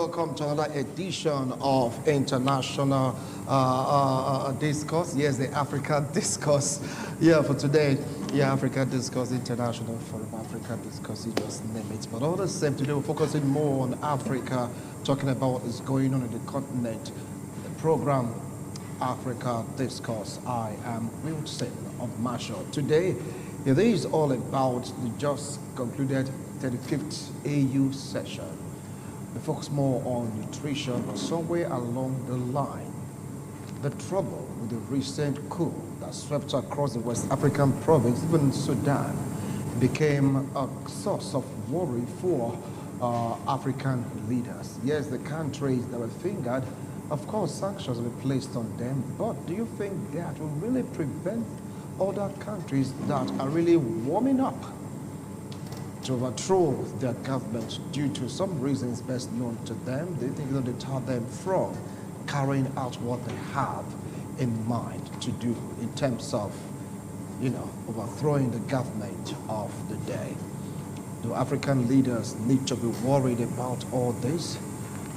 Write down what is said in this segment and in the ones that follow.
welcome to another edition of International Discourse. Yes, the Africa Discourse. Yeah, for today, yeah, Africa Discourse, International Forum, Africa Discourse, you just name it. But all the same, today we're focusing more on Africa, talking about what is going on in the continent. The program, Africa Discourse. I am Wilson of Marshall. Today, it is all about the just concluded 35th AU session. We focus more on nutrition, but somewhere along the line, the trouble with the recent coup that swept across the West African province, even Sudan, became a source of worry for African leaders. Yes, the countries that were fingered, of course, sanctions will be placed on them, but do you think that will really prevent other countries that are really warming up to overthrow their government due to some reasons best known to them? They think it'll deter them from carrying out what they have in mind to do in terms of, overthrowing the government of the day. Do African leaders need to be worried about all this?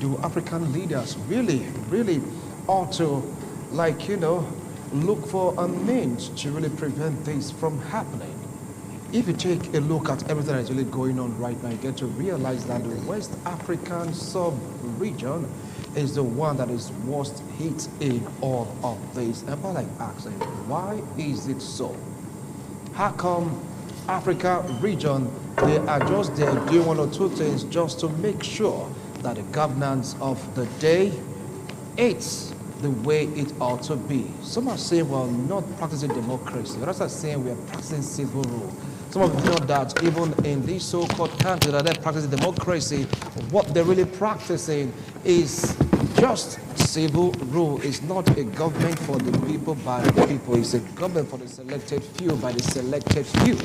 Do African leaders really ought to, look for a means to really prevent this from happening? If you take a look at everything that's really going on right now, you get to realize that the West African sub-region is the one that is worst hit in all of this. And people like asking, why is it so? How come Africa region, they are just there doing one or two things just to make sure that the governance of the day is the way it ought to be? Some are saying we're not practicing democracy. Others are saying we are practicing civil rule. Some of you know that even in these so-called countries that are practicing democracy, what they're really practicing is just civil rule. It's not a government for the people by the people. It's a government for the selected few by the selected few.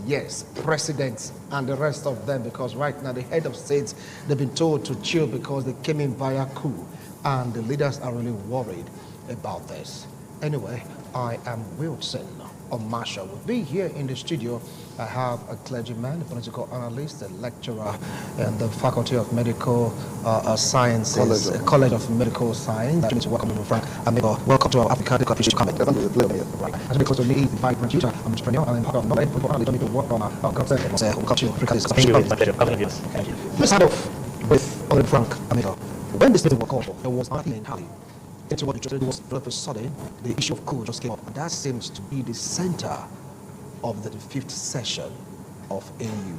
Yes, presidents and the rest of them, because right now the head of states, they've been told to chill because they came in via coup, and the leaders are really worried about this. Anyway, I am Wilson of Marshall. With me here in the studio, I have a clergyman, a political analyst, a lecturer in the Faculty of Medical Sciences, College of Medical Science. I'm welcome to Frank Amigo. Welcome to our African Discourse comment. Right. As we close to me, the vibrant future, I'm an entrepreneur, I'm part of knowledge, but I don't need to work on our concept. We'll come to Africa Discourse. Let's start off with Oliver Frank Amigo. When this meeting was called for, there was nothing in Hali. Into what you just was all of a sudden, the issue of coup just came up. And that seems to be the center of the 5th session of AU.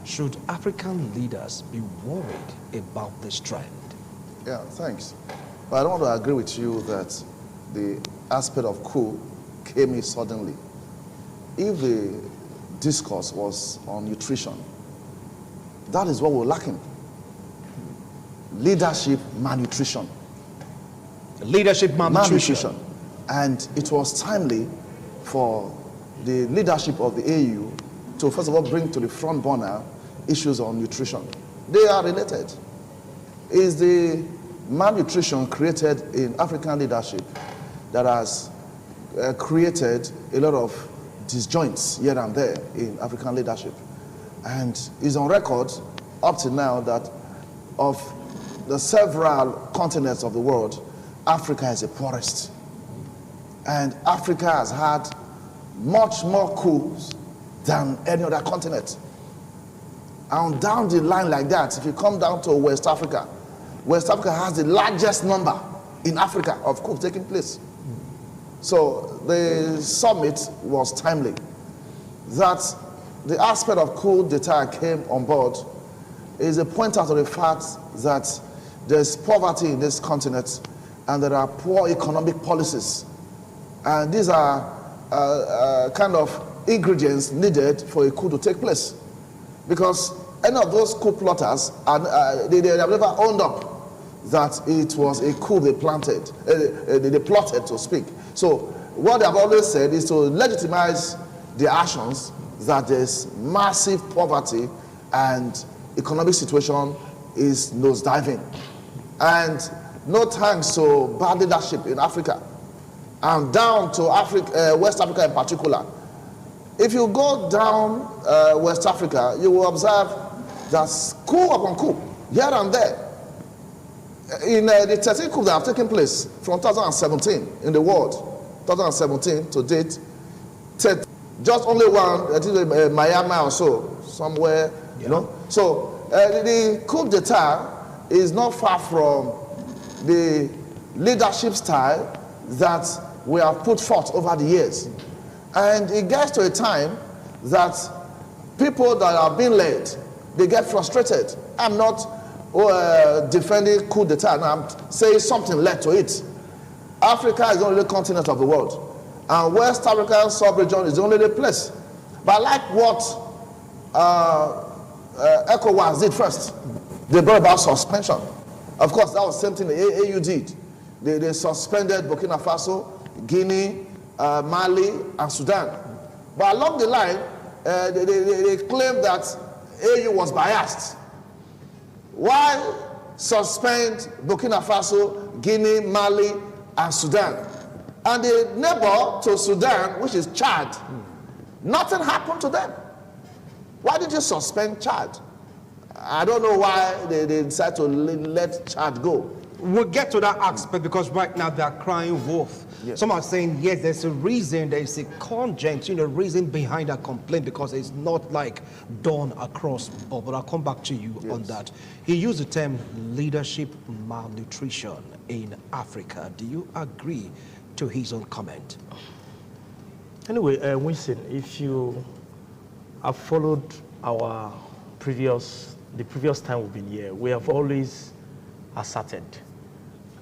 Should African leaders be worried about this trend? Yeah, thanks. But I don't want to agree with you that the aspect of coup came in suddenly. If the discourse was on nutrition, that is what we're lacking. Leadership malnutrition. Leadership malnutrition. And it was timely for the leadership of the AU to first of all bring to the front burner issues on nutrition. They are related. Is the malnutrition created in African leadership that has created a lot of disjoints here and there in African leadership, and is on record up to now that of the several continents of the world, Africa is the poorest. And Africa has had much more coups than any other continent. And down the line like that, if you come down to West Africa has the largest number in Africa of coups taking place. So the summit was timely. That the aspect of coup d'etat came on board is a point out of the fact that there's poverty in this continent and there are poor economic policies. And these are kind of ingredients needed for a coup to take place. Because any of those coup plotters, they have never owned up that it was a coup they plotted, to speak. So what they have always said is to legitimize the actions that there's massive poverty and economic situation is nosediving. And no thanks to bad leadership in Africa, and down to West Africa in particular. If you go down West Africa, you will observe that coup upon coup, here and there, In the 13 coups that have taken place from 2017 in the world, 2017 to date, just only one, I think Miami or so, somewhere, you know. So the coup d'etat is not far from the leadership style that we have put forth over the years. And it gets to a time that people that are being led, they get frustrated. I'm not defending coup d'etat. I'm saying something led to it. Africa is the only continent of the world, and West African sub-region is the only place. But I like what ECOWAS did first. They brought about suspension. Of course, that was the same thing the AU did. They suspended Burkina Faso, Guinea, Mali, and Sudan. But along the line, they claimed that AU was biased. Why suspend Burkina Faso, Guinea, Mali, and Sudan? And the neighbor to Sudan, which is Chad, nothing happened to them. Why did you suspend Chad? I don't know why they decided to let Chad go. We'll get to that aspect because right now they're crying wolf. Yes. Some are saying, yes, there's a reason, there's a congent, reason behind that complaint because it's not like done across the board. But I'll come back to you on that. He used the term leadership malnutrition in Africa. Do you agree to his own comment? Anyway, Winston, if you have followed the previous time we've been here, we have always asserted.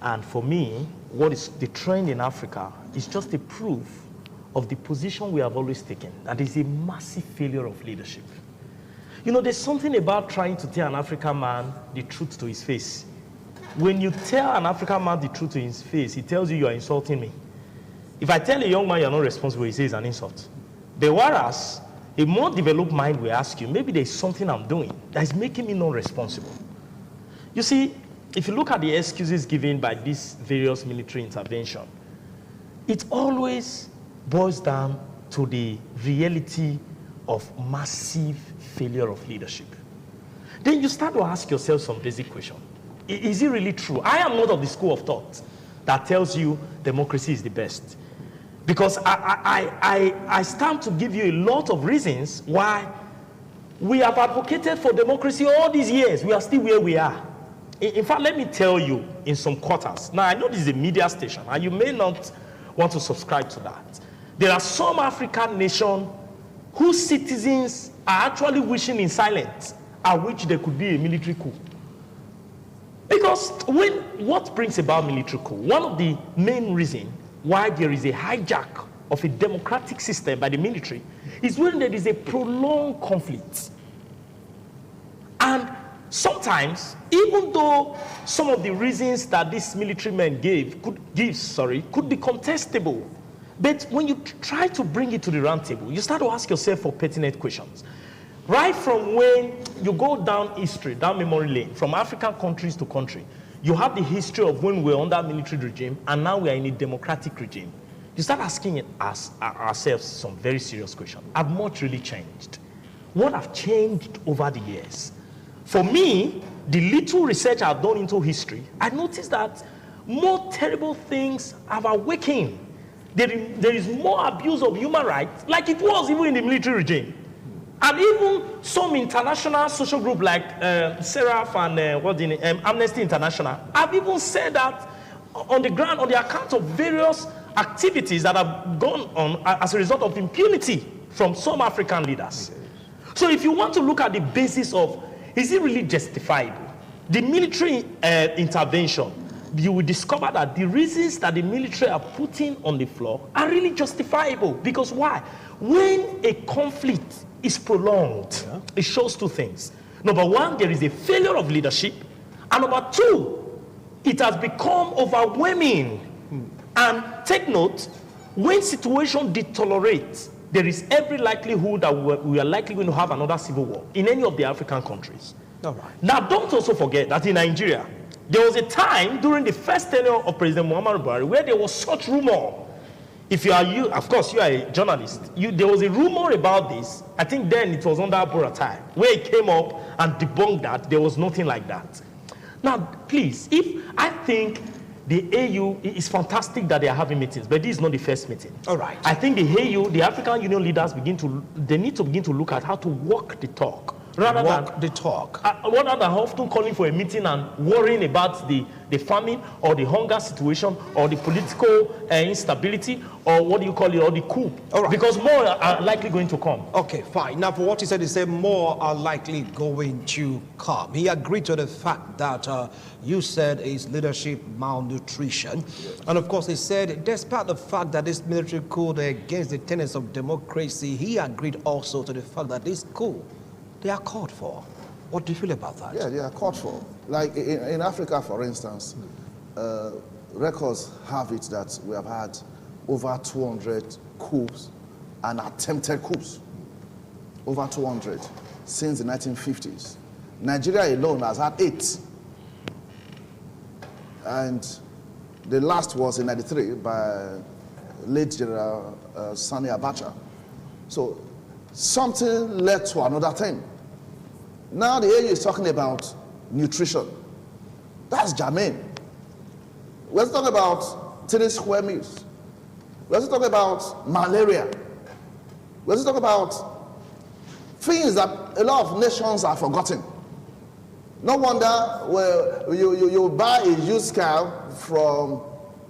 And for me, what is the trend in Africa is just a proof of the position we have always taken. That is a massive failure of leadership. There's something about trying to tell an African man the truth to his face. When you tell an African man the truth to his face, he tells you are insulting me. If I tell a young man you're not responsible, he says it's an insult. But whereas a more developed mind will ask you, maybe there's something I'm doing that is making me not responsible. You see, if you look at the excuses given by these various military interventions, it always boils down to the reality of massive failure of leadership. Then you start to ask yourself some basic questions. Is it really true? I am not of the school of thought that tells you democracy is the best. Because I stand to give you a lot of reasons why we have advocated for democracy all these years. We are still where we are. In fact, let me tell you in some quarters. Now, I know this is a media station, and you may not want to subscribe to that. There are some African nations whose citizens are actually wishing in silence at which there could be a military coup. Because what brings about military coup? One of the main reasons why there is a hijack of a democratic system by the military is when there is a prolonged conflict. And sometimes, even though some of the reasons that these military men could be contestable, but when you try to bring it to the round table, you start to ask yourself for pertinent questions. Right from when you go down history, down memory lane, from African countries to country, you have the history of when we're under a military regime and now we are in a democratic regime. You start asking ourselves some very serious questions. Have much really changed? What have changed over the years? For me, the little research I've done into history, I noticed that more terrible things have awakened. There is more abuse of human rights, like it was even in the military regime. And even some international social group like Seraph and Amnesty International have even said that on the ground, on the account of various activities that have gone on as a result of impunity from some African leaders. So if you want to look at the basis of, is it really justifiable? The military intervention, you will discover that the reasons that the military are putting on the floor are really justifiable. Because why? When a conflict is prolonged, it shows two things. Number one, there is a failure of leadership. And number two, it has become overwhelming. And take note, when situation deteriorates, there is every likelihood that we are likely going to have another civil war in any of the African countries. All right. Now, don't also forget that in Nigeria, there was a time during the first tenure of President Muhammadu Buhari where there was such rumor. Of course, you are a journalist. There was a rumor about this. I think then it was under Buratai, where it came up and debunked that there was nothing like that. Now, please, I think the AU is fantastic that they are having meetings, but this is not the first meeting. All right. I think the AU, the African Union leaders, they need to begin to look at how to walk the talk. Rather than often calling for a meeting and worrying about the famine or the hunger situation or the political instability or what do you call it, or the coup. All right. Because more are likely going to come. Okay, fine. Now, for what he said more are likely going to come. He agreed to the fact that you said is leadership malnutrition. Yes. And of course, he said, despite the fact that this military coup against the tenets of democracy, he agreed also to the fact that this coup, they are called for. What do you feel about that? Yeah, they are called for. Like in Africa, for instance, records have it that we have had over 200 coups and attempted coups. Over 200 since the 1950s. Nigeria alone has had 8. And the last was in 93 by late General Sani Abacha. So something led to another thing. Now the AU is talking about nutrition. That's germane. Let's talk about 3 square meals. Let's talk about malaria. Let's talk about things that a lot of nations have forgotten. No wonder where you buy a used car from,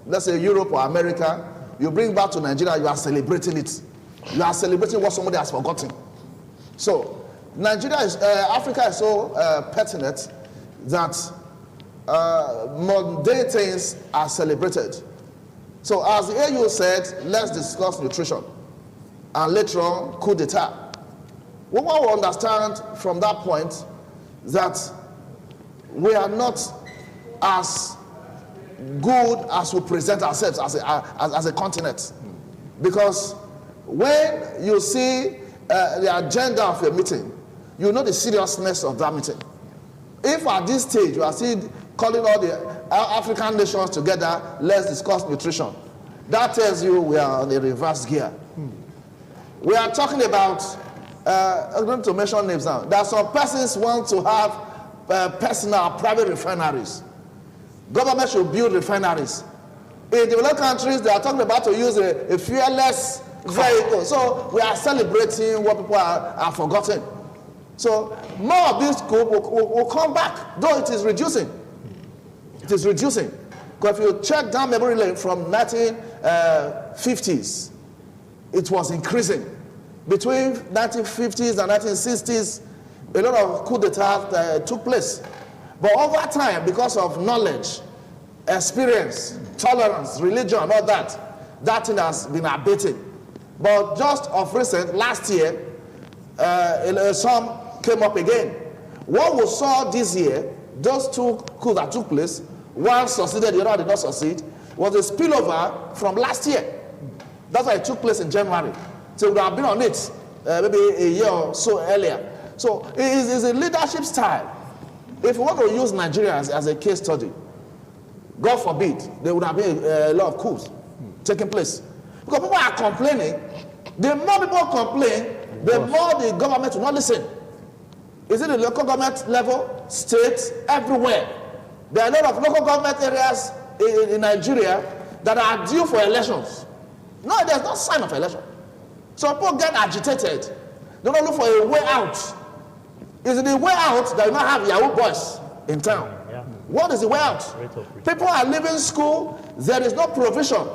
let's say, Europe or America, you bring back to Nigeria, you are celebrating it. You are celebrating what somebody has forgotten. So Africa is so pertinent that mundane things are celebrated. So as the AU said, let's discuss nutrition. And later on, coup d'etat. We want to understand from that point that we are not as good as we present ourselves as a continent. Because when you see the agenda of a meeting, you know the seriousness of that meeting. If at this stage you are still calling all the African nations together, let's discuss nutrition, that tells you we are on a reverse gear. We are talking about, I'm going to mention names now. There are some persons want to have personal private refineries. Government should build refineries. In developed countries, they are talking about to use a fearless vehicle. So we are celebrating what people are forgotten. So more of this coup will come back, though it is reducing. It is reducing. Because if you check down memory lane from 1950s, it was increasing. Between 1950s and 1960s, a lot of coup d'etat took place. But over time, because of knowledge, experience, tolerance, religion, and all that, that thing has been abated. But just of recent, last year, some came up again. What we saw this year, those 2 coups that took place, one succeeded, the other did not succeed, was a spillover from last year. That's why it took place in January. So we would have been on it maybe a year or so earlier. So it is a leadership style. If we want to use Nigeria as a case study, God forbid, there would have been a lot of coups taking place. Because people are complaining. The more people complain, the more the government will not listen. Is it the local government level, states, everywhere? There are a lot of local government areas in Nigeria that are due for elections. No, there's no sign of election. So people get agitated. They don't look for a way out. Is it the way out that you not have Yahoo boys in town? Yeah. What is the way out? People are leaving school. There is no provision.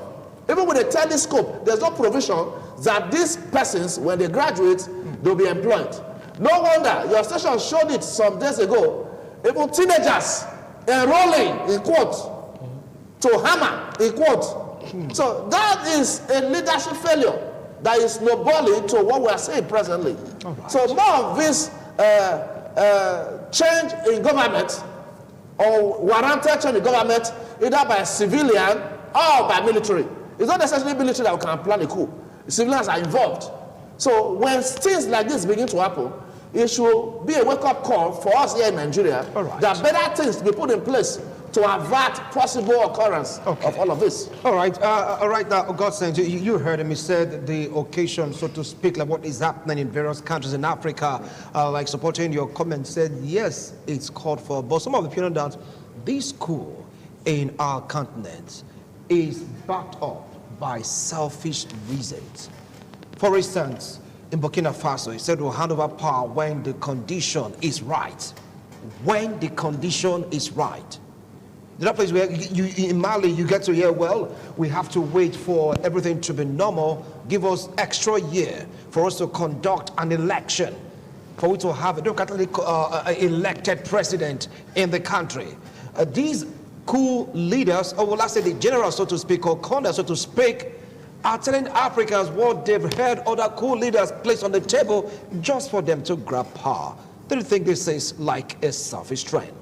Even with a telescope, there's no provision that these persons, when they graduate, they'll be employed. No wonder, your station showed it some days ago. Even teenagers enrolling in quote to hammer in quote. So that is a leadership failure that is snowballing to what we are saying presently. Right. So more of this change in government or warranted change in government, either by civilian or by military. It's not necessarily military that can plan a coup. Civilians are involved. So when things like this begin to happen, it should be a wake-up call for us here in Nigeria. Right. There are better things to be put in place to avert possible occurrence of all of this. All right, now, Augustine, you heard him. He said the occasion, so to speak, like what is happening in various countries in Africa, like supporting your comment, said, yes, it's called for. But some of the opinion that this coup in our continent is backed up by selfish reasons. For instance, in Burkina Faso, he said we'll hand over power when the condition is right. When the condition is right. The other place where in Mali, you get to hear, well, we have to wait for everything to be normal. Give us extra year for us to conduct an election, for we to have a democratically elected president in the country. These coup leaders, or well, I say the generals, so to speak, or commanders, so to speak, are telling Africans what they've heard other coup leaders place on the table just for them to grab power. Do you think this is like a selfish trend?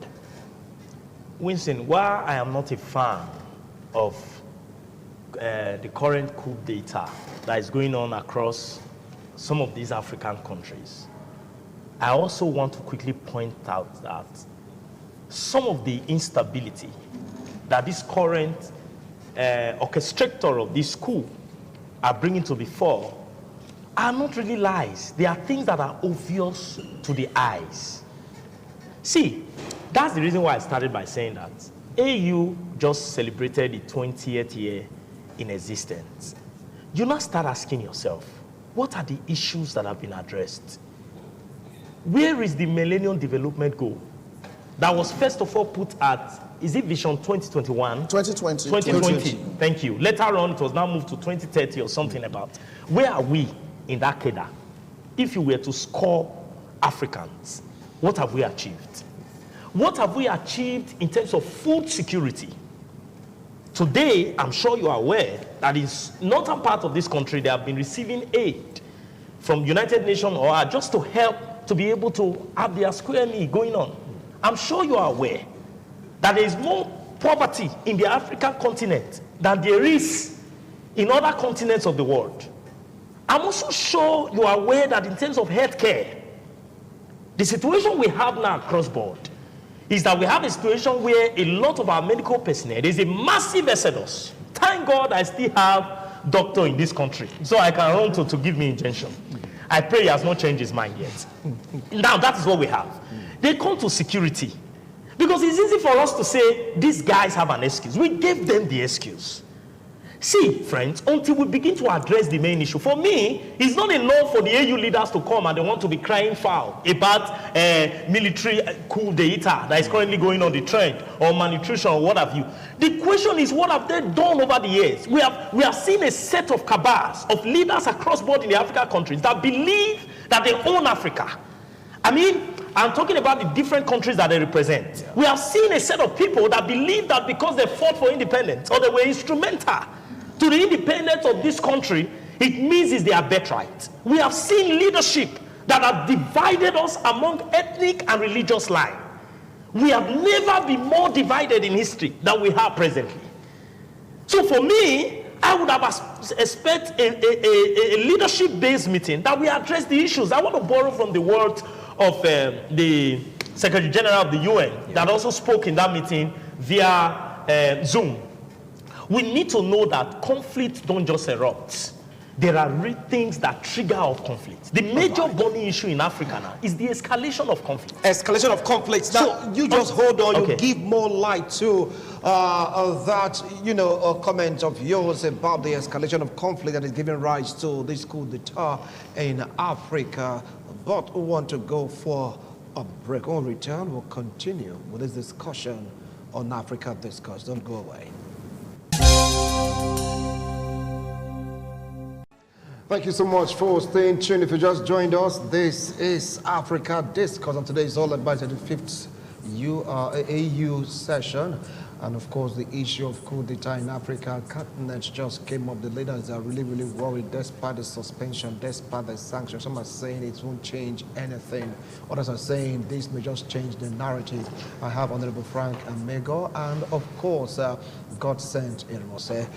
Winston, while I am not a fan of the current coup d'etat that is going on across some of these African countries, I also want to quickly point out that some of the instability that this current orchestrator of this coup are bringing to the fore are not really lies. They are things that are obvious to the eyes. See, that's the reason why I started by saying that AU just celebrated the 20th year in existence. You now start asking yourself, what are the issues that have been addressed? Where is the Millennium Development Goal that was first of all put at, is it Vision 2021? 2020. 2020. Thank you. Later on, it was now moved to 2030 or something about. Where are we in that cadre? If you were to score Africans, what have we achieved? What have we achieved in terms of food security? Today, I'm sure you are aware that in northern part of this country, they have been receiving aid from United Nations or just to help to be able to have their square meal going on. I'm sure you are aware that there is more poverty in the African continent than there is in other continents of the world. I'm also sure you are aware that in terms of healthcare, the situation we have now across board is that we have a situation where a lot of our medical personnel, there's a massive exodus. Thank God I still have doctor in this country, so I can run to give me injection. I pray he has not changed his mind yet. Now that is what we have. They come to security. Because it's easy for us to say, these guys have an excuse. We gave them the excuse. See, friends, until we begin to address the main issue, for me, it's not enough for the AU leaders to come and they want to be crying foul about military coup d'etat that is currently going on the trend, or malnutrition, or what have you. The question is, what have they done over the years? We have seen a set of cabals of leaders across board in the African countries that believe that they own Africa. I mean, I'm talking about the different countries that they represent. Yeah. We have seen a set of people that believe that because they fought for independence or they were instrumental to the independence of this country, it means it's their birthright. We have seen leadership that have divided us among ethnic and religious lines. We have never been more divided in history than we have presently. So for me, I would have expected a leadership-based meeting that we address the issues. I want to borrow from the words of the Secretary General of the UN that also spoke in that meeting via Zoom. We need to know that conflicts don't just erupt. There are real things that trigger out conflict. The major burning issue in Africa now is the escalation of conflict. Escalation of conflicts. Now, so, you just hold on. Okay. You give more light to that, comment of yours about the escalation of conflict that is giving rise to this coup d'etat in Africa. But we want to go for a break. When we return, we'll continue with this discussion on Africa Discourse. Don't go away. Thank you so much for staying tuned. If you just joined us, this is Africa Discourse, and today is all about the 5th AU session. And of course, the issue of coup d'etat in Africa continent just came up. The leaders are really, really worried despite the suspension, despite the sanctions. Some are saying it won't change anything. Others are saying this may just change the narrative. I have Honorable Frank Amego and, of course, God sent Irmose.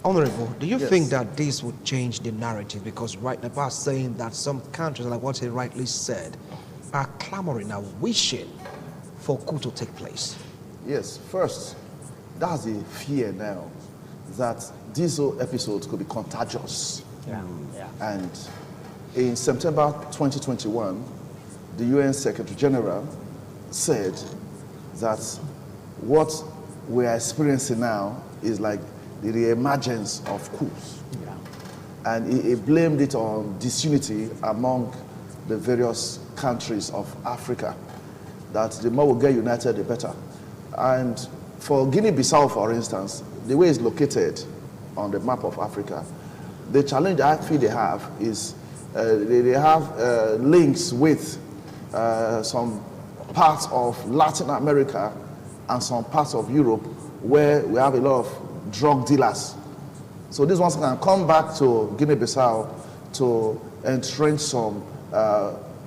Honorable, do you think that this would change the narrative? Because right now, people are saying that some countries, like what he rightly said, are clamoring, are wishing for coup to take place. Yes, first, that's the fear now that these episodes could be contagious. And in September 2021, the UN Secretary General said that what we are experiencing now is like the reemergence of coups. Yeah. And he blamed it on disunity among the various countries of Africa, that the more we get united, the better. And for Guinea-Bissau, for instance, the way it's located on the map of Africa, the challenge I feel they have is they have links with some parts of Latin America and some parts of Europe where we have a lot of drug dealers. So these ones can come back to Guinea-Bissau to entrench some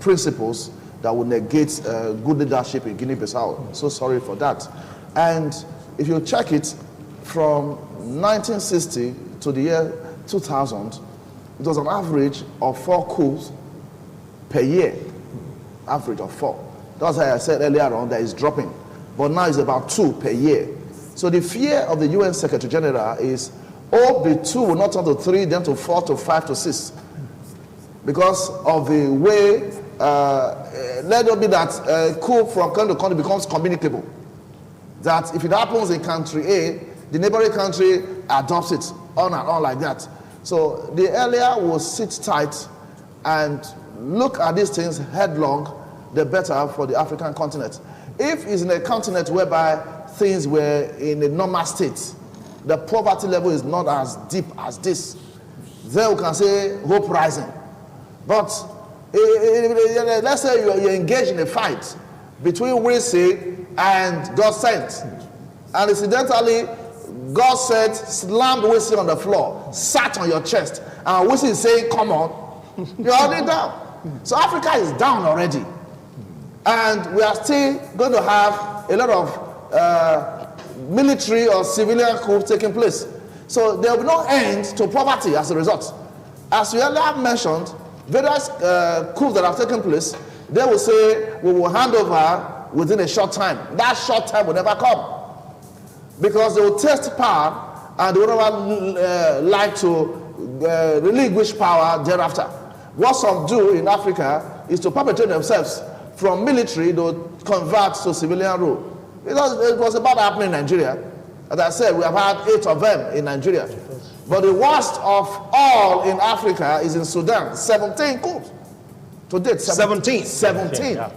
principles that would negate good leadership in Guinea-Bissau. So sorry for that. And if you check it, from 1960 to the year 2000, it was an average of 4 coups per year. Average of 4. That's why I said earlier on that it's dropping. But now it's about 2 per year. So the fear of the UN Secretary General is, the 2 will not turn to 3, then to 4, to 5, to 6. Because of the way, let it be that coup from country to country becomes communicable. That if it happens in country A, the neighboring country adopts it, on and on like that. So the earlier will sit tight and look at these things headlong, the better for the African continent. If it's in a continent whereby things were in a normal state, the poverty level is not as deep as this, then we can say hope rising. But let's say you're engaged in a fight between Wilson and God sent, and incidentally God sent slammed Wilson on the floor, sat on your chest, and Wilson is saying come on, you're already down. So Africa is down already, and we are still going to have a lot of military or civilian coups taking place. So there will be no end to poverty as a result. As you earlier mentioned, various coups that have taken place, they will say we will hand over within a short time. That short time will never come, because they will test power and they will never like to relinquish power thereafter. What some do in Africa is to perpetuate themselves from military to convert to civilian rule. It was about happening in Nigeria. As I said, we have had 8 of them in Nigeria. But the worst of all in Africa is in Sudan. 17 coups. To date, 17. 17. Yeah.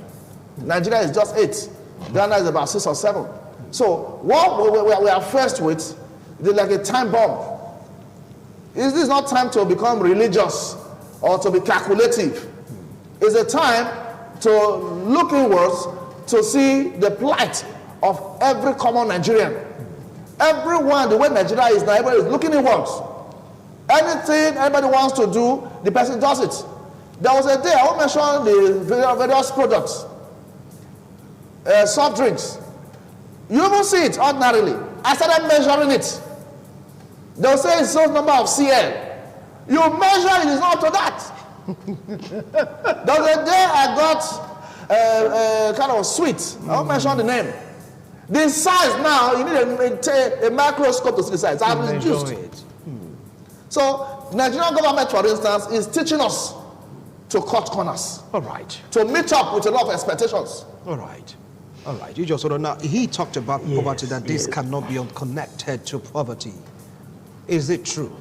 Nigeria is just 8. Ghana is about 6 or 7. So what we are faced with is like a time bomb. This is not time to become religious or to be calculative. It's a time to look inwards to see the plight of every common Nigerian. Everyone, the way Nigeria is now, everybody is looking inwards. Anything anybody wants to do, the person does it. There was a day, I will mention the various products, soft drinks. You will see it ordinarily. I started measuring it. They'll say it's some number of CL. You measure it, it's not to that. There was a day I got kind of sweet. I won't mention the name. The size now, you need a microscope to see the size. It's hardly reduced. So, Nigerian government, for instance, is teaching us to cut corners. All right. To meet up with a lot of expectations. All right. All right. You just sort of now, he talked about poverty, that this cannot be unconnected to poverty. Is it true?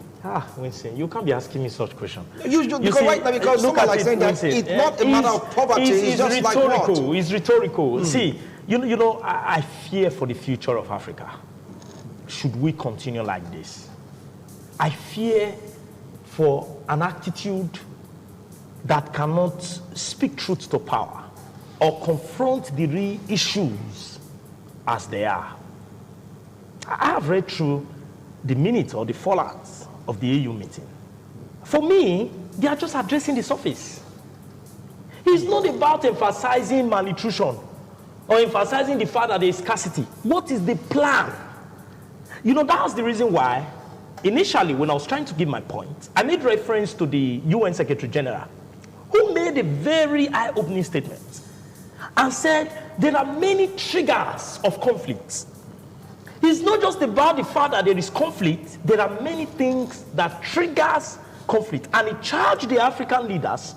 Winston, you can't be asking me such questions. Because someone like saying that it's not a matter of poverty, it's just rhetorical. Like what? It's rhetorical. See, you know, I fear for the future of Africa. Should we continue like this? I fear for an attitude that cannot speak truth to power or confront the real issues as they are. I have read through the minutes or the fallouts of the AU meeting. For me, they are just addressing the surface. It's not about emphasizing malnutrition or emphasizing the fact that there is scarcity. What is the plan? You know, that's the reason why, initially, when I was trying to give my point, I made reference to the UN Secretary General, who made a very eye-opening statement and said there are many triggers of conflicts. It's not just about the fact that there is conflict, there are many things that triggers conflict. And he charged the African leaders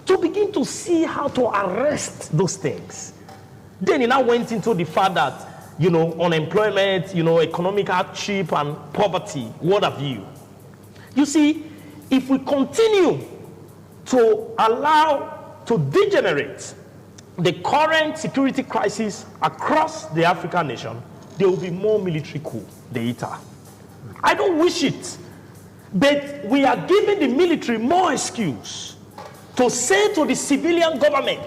to begin to see how to arrest those things. Then he now went into the fact that unemployment, economic hardship and poverty, what have you. You see, if we continue to allow to degenerate the current security crisis across the African nation, there will be more military coup later. I don't wish it, but we are giving the military more excuse to say to the civilian government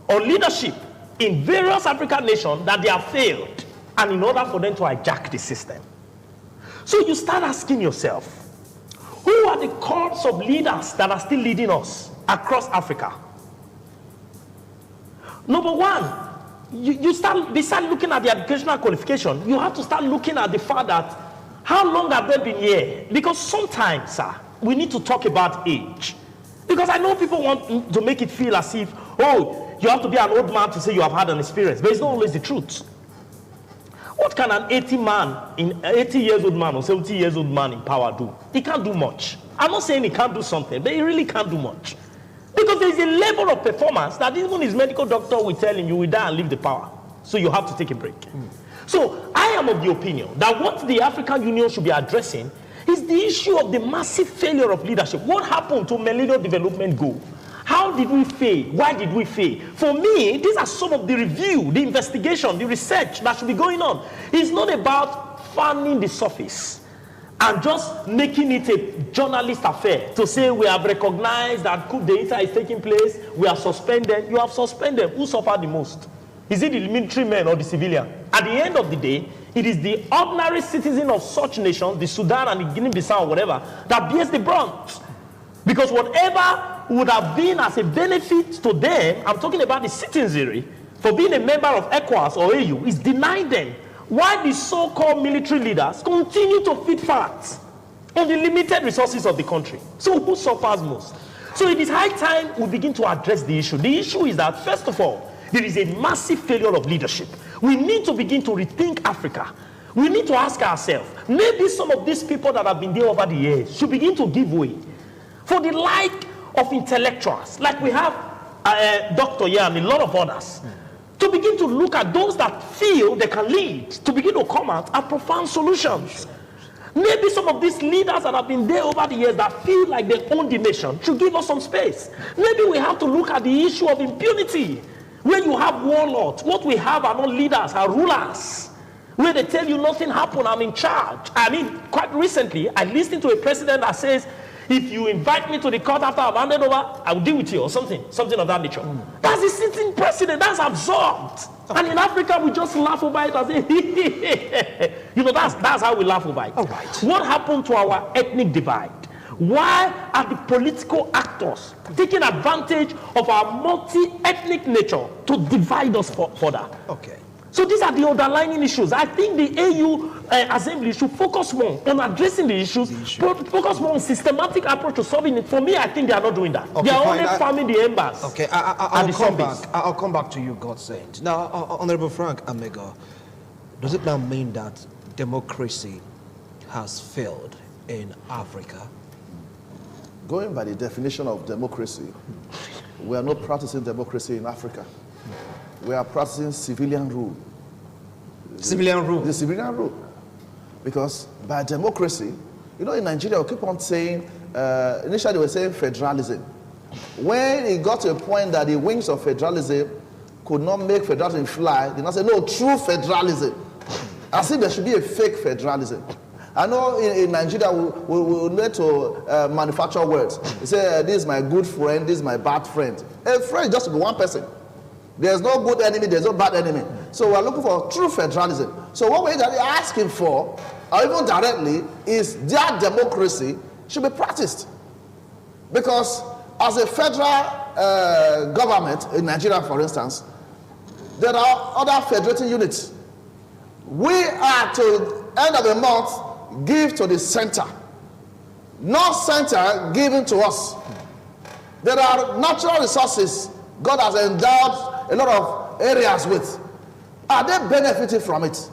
or leadership in various African nations that they have failed, and in order for them to hijack the system. So you start asking yourself, who are the corps of leaders that are still leading us across Africa? Number one, they start looking at the educational qualification. You have to start looking at the fact that how long have they been here? Because sometimes, sir, we need to talk about age. Because I know people want to make it feel as if, you have to be an old man to say you have had an experience. But it's not always the truth. What can an 80-years-old man or 70-years-old man in power do? He can't do much. I'm not saying he can't do something, but he really can't do much. Because there is a level of performance that even his medical doctor will tell him you will die and leave the power. So you have to take a break. So I am of the opinion that what the African Union should be addressing is the issue of the massive failure of leadership. What happened to Millennium Development Goal? How did we fail? Why did we fail? For me, these are some of the review, the investigation, the research that should be going on. It's not about fanning the surface and just making it a journalist affair to say we have recognized that coup d'etat is taking place, we are suspended. You have suspended. Who suffered the most? Is it the military men or the civilian? At the end of the day, it is the ordinary citizen of such nations, the Sudan and the Guinea-Bissau or whatever, that bears the brunt. Because whatever would have been as a benefit to them, I'm talking about the citizenry, for being a member of ECOWAS or AU, is denied them. Why the so-called military leaders continue to feed fat on the limited resources of the country. So who suffers most? So it is high time we begin to address the issue. The issue is that, first of all, there is a massive failure of leadership. We need to begin to rethink Africa. We need to ask ourselves, maybe some of these people that have been there over the years should begin to give way for the like of intellectuals, like we have Dr. Yan and a lot of others, to begin to look at those that feel they can lead, to begin to come out and profound solutions. Maybe some of these leaders that have been there over the years that feel like they own the nation should give us some space. Maybe we have to look at the issue of impunity. When you have warlords, what we have are not leaders, are rulers. Where they tell you nothing happened, I'm in charge. I mean, quite recently, I listened to a president that says, if you invite me to the court after I've handed over, I will deal with you or something of that nature. That's the sitting president. That's absurd. Okay. And in Africa, we just laugh over it and say, that's how we laugh over it. All right. What happened to our ethnic divide? Why are the political actors taking advantage of our multi-ethnic nature to divide us further? Okay. So these are the underlying issues. I think the AU Assembly should focus more on addressing the issues, focus more on systematic approach to solving it. For me, I think they are not doing that. Okay, they are only farming the embers. Okay, I'll come back to you, God saint. Now, Honorable Frank Amega, does it now mean that democracy has failed in Africa? Going by the definition of democracy, we are not practicing democracy in Africa. We are practicing civilian rule. Civilian rule? The civilian rule. Because by democracy, in Nigeria, we keep on saying, initially they were saying federalism. When it got to a point that the wings of federalism could not make federalism fly, they now say, no, true federalism. As if there should be a fake federalism. I know in Nigeria, we need to manufacture words. They say, this is my good friend, this is my bad friend. A friend is just one person. There's no good enemy, there's no bad enemy. So we're looking for true federalism. So what we're asking for, or even directly, is their democracy should be practiced. Because as a federal government, in Nigeria for instance, there are other federating units. We are to, end of the month, give to the center. No center giving to us. There are natural resources God has endowed a lot of areas with. Are they benefiting from it?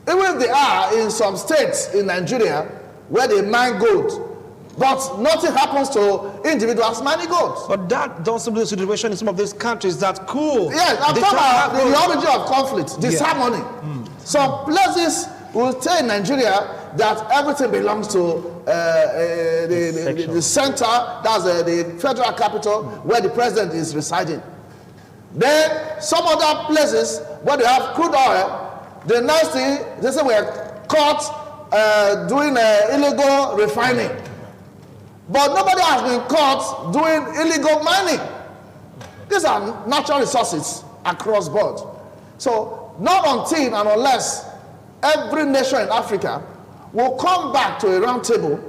Even if they are in some states in Nigeria where they mine gold, but nothing happens to individuals mining gold. But that doesn't be the situation in some of these countries that cool. Yes, I'm talking about the origin of conflict, disharmony. Some places will say in Nigeria that everything belongs to the center, that's the federal capital where the president is residing. Then some other places where they have crude oil, the next thing they say we're caught doing illegal refining. But nobody has been caught doing illegal mining. These are natural resources across board. So not until and unless every nation in Africa will come back to a round table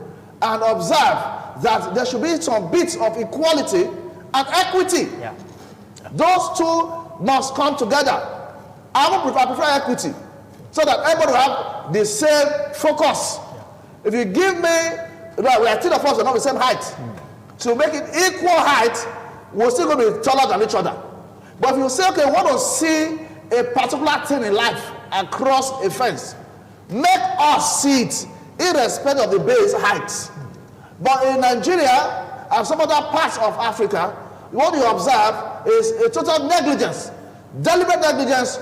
and observe that there should be some bits of equality and equity. Yeah. Those two must come together. I prefer equity so that everybody will have the same focus. If you give me, right, we are still of us, we're not the same height. To make it equal height, we're still going to be taller than each other. But if you say, okay, we want to see a particular thing in life across a fence, make us see it irrespective of the base height. But in Nigeria and some other parts of Africa, what you observe is a total negligence, deliberate negligence,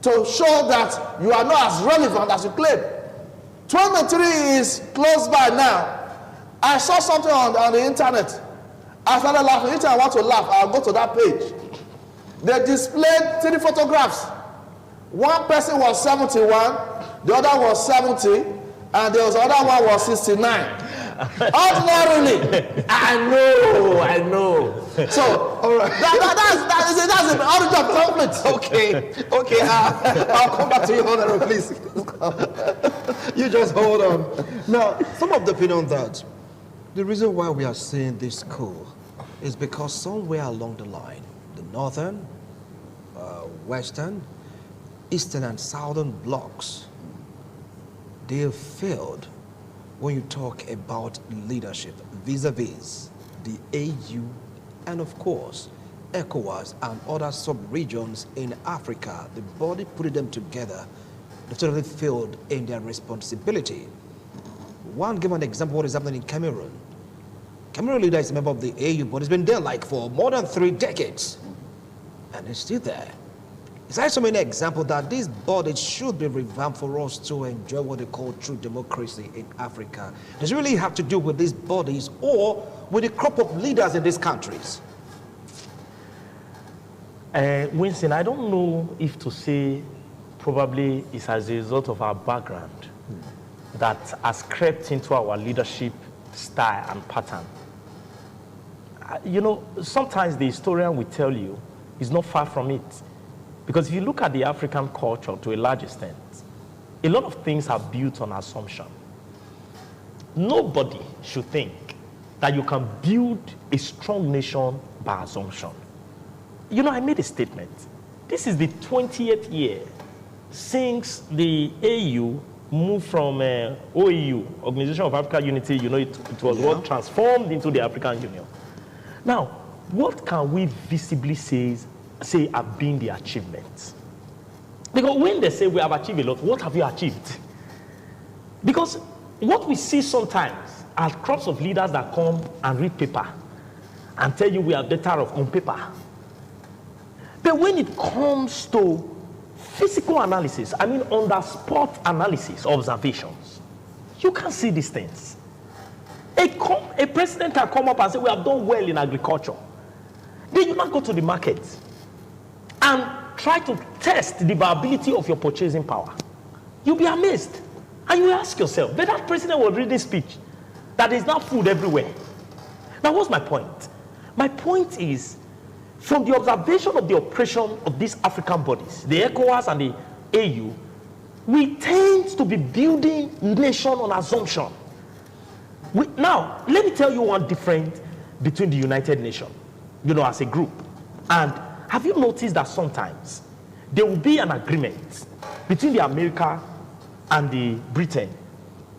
to show that you are not as relevant as you claim. 2023 is close by now. I saw something on the internet. I started laughing. Each time I want to laugh, I'll go to that page. They displayed 3 photographs. One person was 71, the other was 70, and the other one was 69. Ordinarily, I know. So, all right. that's the origin of conflict. Okay, I'll come back to you, Honorable, please. You just hold on. Now, some of the opinion that the reason why we are seeing this coup is because somewhere along the line, the northern, western, eastern, and southern blocks, they have failed when you talk about leadership vis-a-vis the AU and, of course, ECOWAS and other sub-regions in Africa. The body putting them together, they totally failed in their responsibility. Give an example of what is happening in Cameroon. Cameroon leader is a member of the AU, but he's been there like for more than 3 decades, and he's still there. It's like so many examples that these bodies should be revamped for us to enjoy what they call true democracy in Africa. Does it really have to do with these bodies or with the crop of leaders in these countries? Winston, I don't know if to say probably it's as a result of our background that has crept into our leadership style and pattern. You know, sometimes the historian will tell you is not far from it. Because if you look at the African culture to a large extent, a lot of things are built on assumption. Nobody should think that you can build a strong nation by assumption. You know, I made a statement. This is the 20th year since the AU moved from OAU, Organization of African Unity. You know, it was what transformed into the African Union. Now, what can we visibly say have been the achievements? Because when they say we have achieved a lot, what have you achieved? Because what we see sometimes are crops of leaders that come and read paper and tell you we are better off on paper. But when it comes to physical analysis, I mean on the spot analysis, observations, you can see these things. A president can come up and say we have done well in agriculture. Then you not go to the market and try to test the viability of your purchasing power. You'll be amazed. And you ask yourself, but that president was reading speech that there's now food everywhere. Now, what's my point? My point is, from the observation of the operation of these African bodies, the ECOWAS and the AU, we tend to be building nation on assumption. Now, let me tell you one difference between the United Nations, you know, as a group. And have you noticed that sometimes there will be an agreement between the America and the Britain,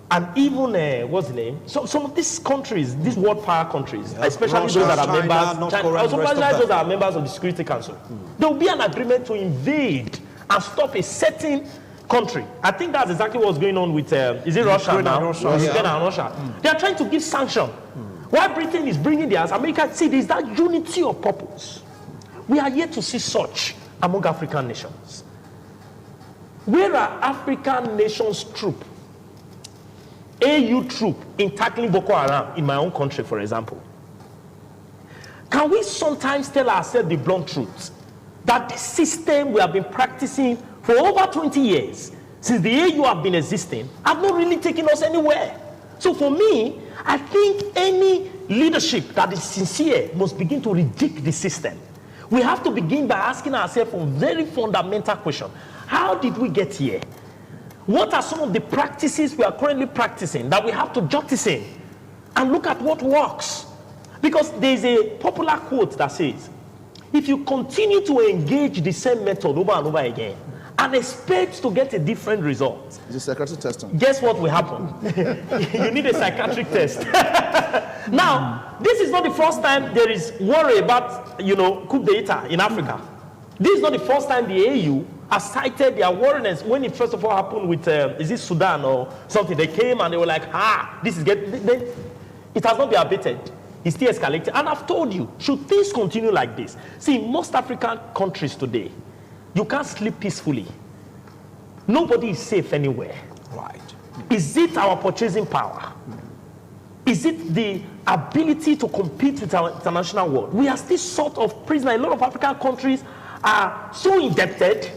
and even what's the name? So some of these countries, these world power countries, especially Russia, those that are China, members, North Korea, those that are members of the Security Council, there will be an agreement to invade and stop a certain country. I think that's exactly what's going on with is it Russia now? Ukraine and Russia. They are trying to give sanction. While Britain is bringing theirs, America, see, there's that unity of purpose. We are yet to see such among African nations. Where are African nations' troop, AU troop, in tackling Boko Haram in my own country, for example? Can we sometimes tell ourselves the blunt truth that this system we have been practicing for over 20 years, since the AU have been existing, have not really taken us anywhere? So for me, I think any leadership that is sincere must begin to reject the system. We have to begin by asking ourselves a very fundamental question. How did we get here? What are some of the practices we are currently practicing that we have to jettison and look at what works? Because there's a popular quote that says, if you continue to engage the same method over and over again and expect to get a different result, it's a psychiatric test. Guess what will happen? You need a psychiatric test. Now, this is not the first time there is worry about, coup d'etat in Africa. This is not the first time the AU has cited their worriness when it first of all happened with, is it Sudan or something? They came and they were like, this is getting, it has not been abated. It's still escalating. And I've told you, should things continue like this? See, in most African countries today, you can't sleep peacefully. Nobody is safe anywhere. Right. Is it our purchasing power? Is it the ability to compete with our international world? We are still sort of prisoners. A lot of African countries are so indebted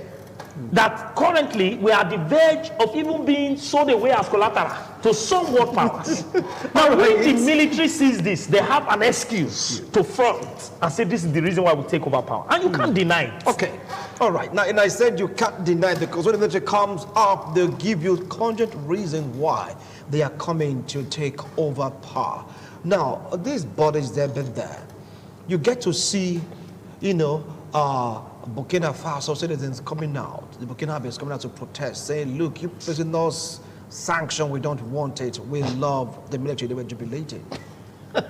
that currently we are at the verge of even being sold away as collateral to some world powers. Now, when the military sees this, they have an excuse to front and say this is the reason why we take over power. And you can't deny it. Okay. All right. Now, and I said you can't deny it because when the military comes up, they'll give you cogent reason why they are coming to take over power. Now, these bodies, they've been there. You get to see, Burkina Faso citizens coming out, the Burkina Faso is coming out to protest, saying, look, you prisoners sanction, we don't want it, we love the military. They were jubilating.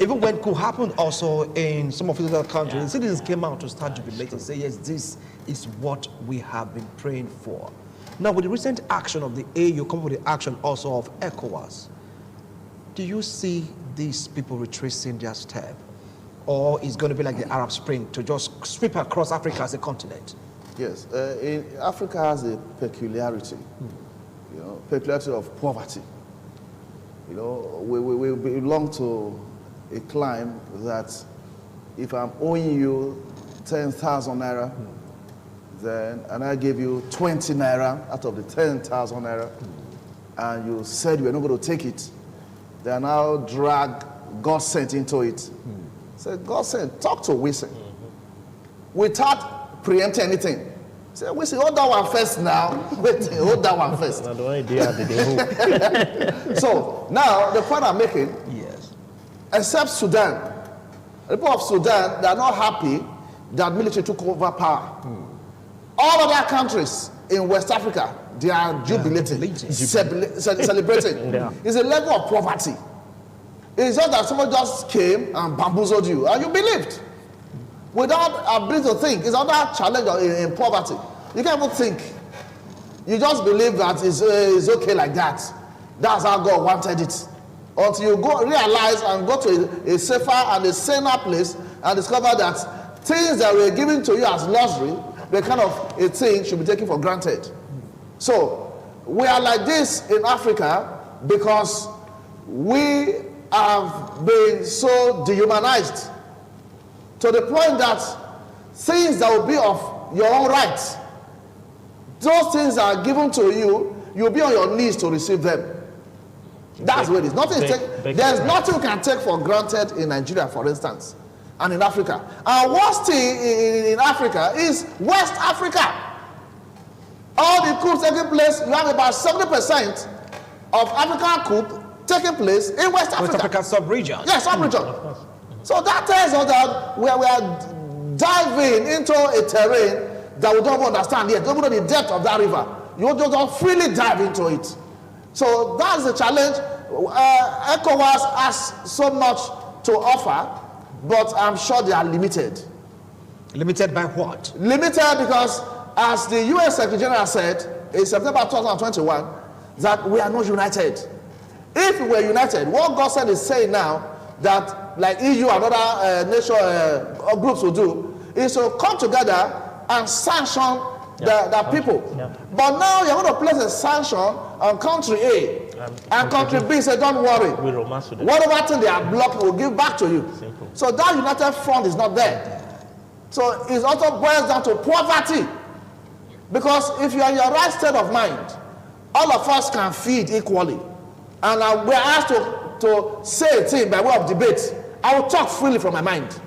Even when coup happened also in some of the other countries, citizens came out to start jubilating, say, yes, this is what we have been praying for. Now, with the recent action of the AU, come with the action also of ECOWAS, do you see these people retracing their step? Or is going to be like the Arab Spring to just sweep across Africa as a continent? Yes, Africa has a peculiarity, peculiarity of poverty. We belong to a climb that if I'm owing you 10,000 naira, then, and I give you 20 naira out of the 10,000 naira, and you said you were not going to take it, they now drag God sent into it. Say, God said, talk to Wilson. Without preempting anything. Say, Wilson, hold that one first now. Wait, hold that one first. So, now, the point I'm making, yes, except Sudan, the people of Sudan, they are not happy that military took over power. All other countries in West Africa, they are jubilating, celebrating. It's a level of poverty. It's just that someone just came and bamboozled you, and you believed. Without ability to think. It's another challenge in poverty. You can't even think. You just believe that it's okay like that. That's how God wanted it. Until you go realize and go to a safer and a saner place and discover that things that were given to you as luxury, the kind of a thing should be taken for granted. So we are like this in Africa because we have been so dehumanized to the point that things that will be of your own right, those things that are given to you, you'll be on your knees to receive them. That's what it is. There's nothing you can take for granted in Nigeria, for instance, and in Africa. And worst thing in Africa is West Africa. All the coups taking place, you have about 70% of African coup taking place in West Africa. West Africa sub-region. Yes, sub-region. So that tells us that we are diving into a terrain that we don't understand yet. Don't know the depth of that river. You don't freely dive into it. So that's the challenge. ECOWAS has so much to offer, but I'm sure they are limited. Limited by what? Limited because, as the US Secretary General said in September 2021, that we are not united. If we were united, what God said is saying now that like EU and other nation groups will do is to come together and sanction the people. Yeah. But now you're going to place a sanction on country A, and country B say, don't worry. We romance with them. Whatever thing they are blocking, we'll give back to you. Simple. So that united front is not there. So it also boils down to poverty. Because if you're in your right state of mind, all of us can feed equally. And we're asked to say a thing by way of debate. I will talk freely from my mind.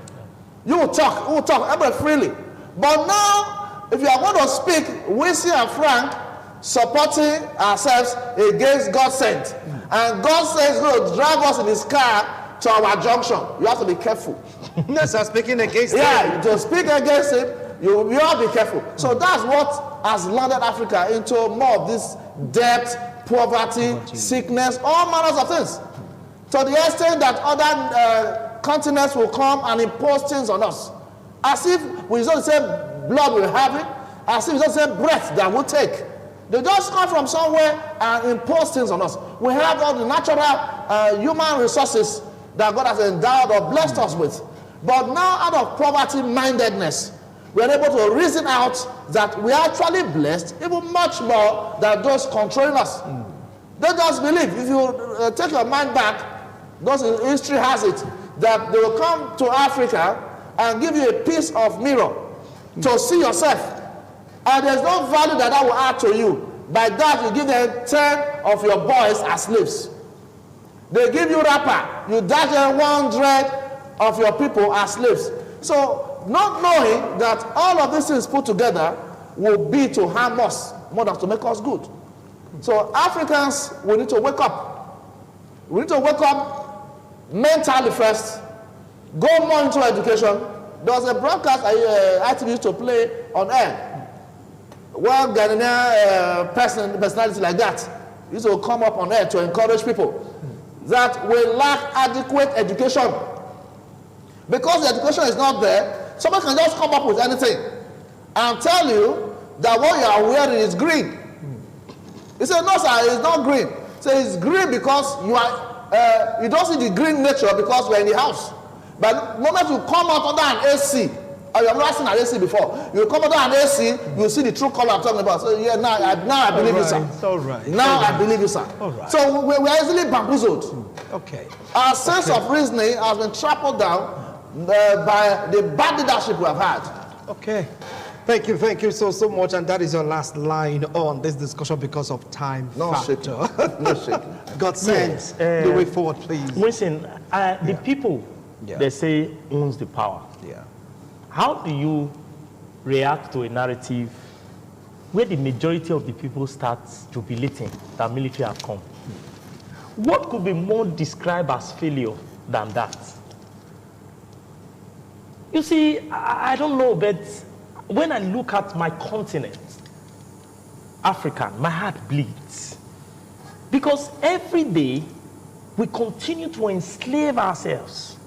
You will talk, everybody freely. But now, if you are going to speak, Wincy and Frank, supporting ourselves against God sent, and God says he's going to drive us in his car to our junction, you have to be careful. Yes, I'm speaking against him. Yeah, to speak against him, you all be careful. So that's what has landed Africa into more of this debt, poverty, sickness, all manners of things. To the extent that other continents will come and impose things on us. As if we don't say blood we're having, as if we don't say breath that we'll take. They just come from somewhere and impose things on us. We have all the natural human resources that God has endowed or blessed us with. But now, out of poverty-mindedness, we are able to reason out that we are actually blessed even much more than those controlling us. They just believe, if you take your mind back, those in history has it, that they will come to Africa and give you a piece of mirror to see yourself. And there's no value that will add to you. By that, you give them 10 of your boys as slaves. They give you wrapper, you dash them 100 of your people as slaves. So, not knowing that all of these things put together will be to harm us more than to make us good. So Africans, we need to wake up. We need to wake up mentally first, go more into education. There was a broadcast ITV used to play on air. One Ghanaian personality like that used to come up on air to encourage people that we lack adequate education. Because the education is not there, someone can just come up with anything and tell you that what you are wearing is green. He said, no, sir, it's not green. He said, it's green because you don't see the green nature because we're in the house. But the moment you come out under an AC, or you have not seen an AC before, you come under an AC, you see the true color I'm talking about. So, yeah, now I believe you, sir. It's all right. Now I believe you, sir. All right. So we're easily bamboozled. Okay. Our sense of reasoning has been trampled down by the bad leadership we have had. Okay. Thank you so much. And that is your last line on this discussion because of time factor. No shaking. God sends the way forward, please. Listen, the people, they say, owns the power. Yeah. How do you react to a narrative where the majority of the people start jubilating that military have come? What could be more described as failure than that? You see, I don't know, but when I look at my continent, Africa, my heart bleeds. Because every day, we continue to enslave ourselves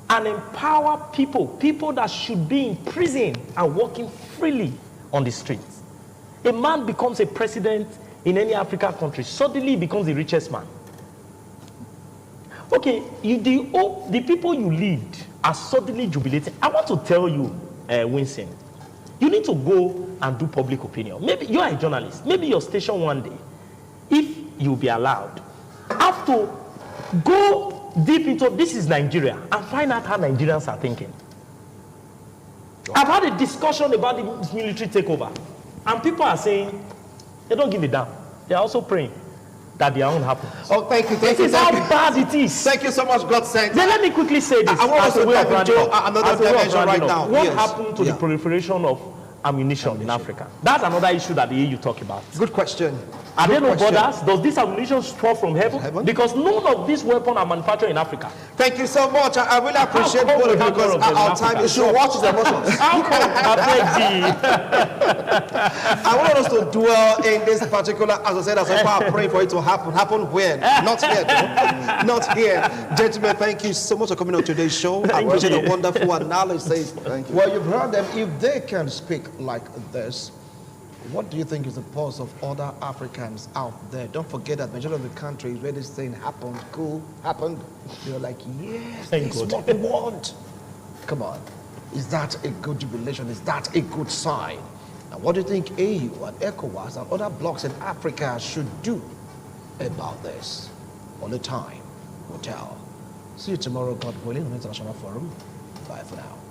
and empower people that should be in prison and walking freely on the streets. A man becomes a president in any African country, suddenly he becomes the richest man. Okay, the people you lead are suddenly jubilating. I want to tell you, Winston, you need to go and do public opinion. Maybe you are a journalist. Maybe your station one day, if you'll be allowed, have to go deep into this is Nigeria and find out how Nigerians are thinking. I've had a discussion about the military takeover, and people are saying they don't give a damn. They're also praying that their own happens. Oh, thank you. This is how bad it is. Thank you so much, God sent. Then let me quickly say this. I want us to dive into another dimension right now. What happened to the proliferation of ammunition in Africa? That's another issue that the EU talk about. Good question. Are there no borders? Does this ammunition fall from heaven? Because none of these weapons are manufactured in Africa. Thank you so much. I really appreciate both of you because our time is short. Watch his emotions. How come? I want us to dwell in this particular, as I said, as I pray for it to happen. Happen where? Not here, though. Not here. Gentlemen, thank you so much for coming on today's show. I appreciate a wonderful analysis. Thank you. Well, you've heard them. If they can speak like this, what do you think is the pulse of other Africans out there? Don't forget that majority of the countries where this thing happened, happened, they're like, yes, this is what we want. Come on. Is that a good jubilation? Is that a good sign? And what do you think AU and ECOWAS and other blocs in Africa should do about this? Only time will tell. See you tomorrow, God willing, on International Forum. Bye for now.